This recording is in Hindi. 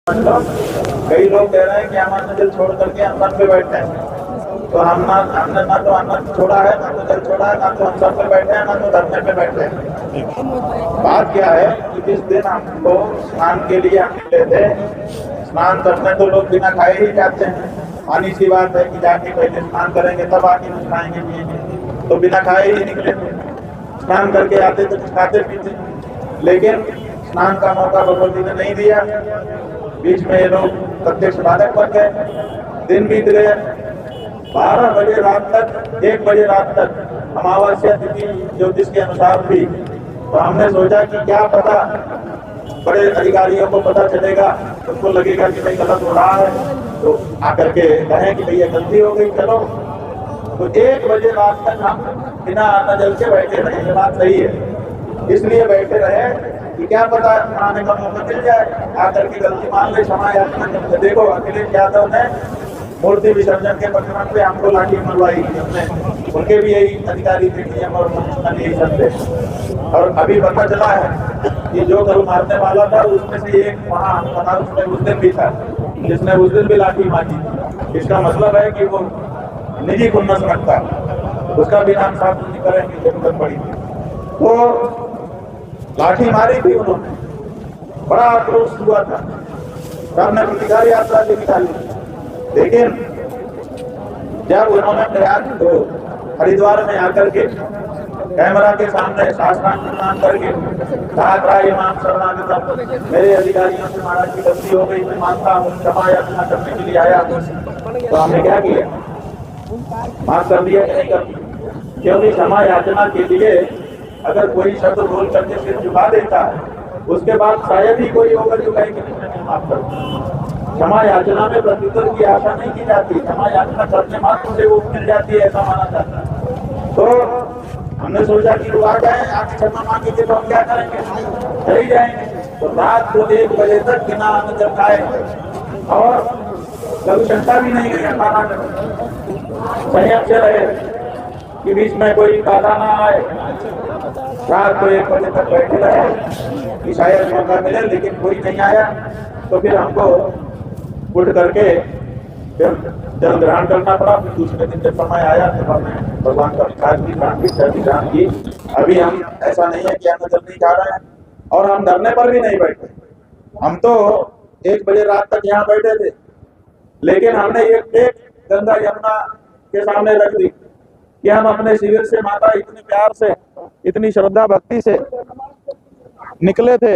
कई लोग कह रहे हैं कि हमारा जल छोड़ करके हम सर पे बैठे हैं, तो हमने ना तो अन्न छोड़ा है, ना तो जल छोड़ा है, ना तो हम सर पे बैठे हैं, ना तो धरने पे बैठे हैं। बात क्या है कि जिस दिन हमको स्नान के लिए निकले थे, स्नान करने तो लोग बिना खाए ही जाते हैं। पानी सी बात है कि जाके पहले स्नान करेंगे तब आके कुछ खाएंगे पिएंगे, तो बिना खाए ही निकले थे। स्नान करके आते तो कुछ खाते पीते, लेकिन स्नान का मौका भगवती ने नहीं दिया। बीच में ये लोग प्रत्यक्ष बाधक बन गए। दिन बीत गए, 12 बजे रात तक, 1 बजे रात तक अमावस्या तिथि ज्योतिष के अनुसार थी। तो हमने सोचा कि क्या पता बड़े अधिकारियों को पता चलेगा, उनको लगेगा कि भाई गलत हो रहा है, तो आकर के कहें कि भैया गलती हो गई, चलो। तो 1 बजे रात तक हम बिना अन्न जल के बैठे रहे। ये बात सही है, इसलिए बैठे रहे कि क्या पता आने का मौका मिल जाए, आकर के गलती मान ले, क्षमा याचना करते। देखो अखिलेश यादव ने मूर्ति विसर्जन के प्रकरण पे हमको लाठी मरवाई, उनके भी यही अधिकारी थे, नियम और यही सब थे। और अभी पता चला है कि जो गरु मारने वाला था उसमें से एक वहाँ बनारस में उस दिन भी था, जिसने उस दिन भी लाठी मारी। इसका मतलब है कि वो निजी खुन्नस रखता, उसका भी नाम साफ नहीं करेंगे, जरूरत पड़ी। तो लाठी मारी थी उन्होंने, बड़ा आक्रोश हुआ था, सबने प्रतिकार यात्रा भी निकाली। लेकिन जब उन्होंने प्रयास तो हरिद्वार में आकर के कैमरा के सामने साष्टांग प्रणाम करके कहा, इमाम शरणागत, मेरे अधिकारियों से महाराज की गलती हो गई, मैं मानता हूँ, क्षमा याचना करने के लिए आया। तो हमने क्या किया, माफ कर दिया कि नहीं कर दिया? क्योंकि क्षमा याचना के लिए अगर कोई शब्द बोल करके सिर झुका देता है, उसके बाद शायद ही कोई होगा जो कहे कि नहीं माफ कर। क्षमा याचना में प्रत्युत्तर की आशा नहीं की जाती, क्षमा याचना करने मात्र से वो मिल जाती है, ऐसा माना जाता है। तो हमने सोचा कि वो आ जाए, आके क्षमा मांगेंगे तो हम क्या करेंगे, चले जाएंगे। तो रात को 1 बजे तक बिना अन्न जल खाए, और कभी शंका भी नहीं कर पाना, संयम से रहे कि बीच में कोई बाधा ना आए। रात को 1 बजे तक बैठे रहे कि शायद मौका मिले, लेकिन कोई नहीं आया। तो फिर हमको उठ करके फिर जल ग्रहण करना पड़ा। फिर दूसरे दिन जब समय आया तो हमने भगवान का विकास की ग्रहण की। अभी हम ऐसा नहीं है कि अन्न जल नहीं खा रहे हैं, और हम धरने पर भी नहीं बैठे। हम तो 1 बजे रात तक यहाँ बैठे थे, लेकिन हमने एक गंगा यमुना के सामने रख दी कि हम अपने शिविर से माता इतने प्यार से, इतनी श्रद्धा भक्ति से निकले थे।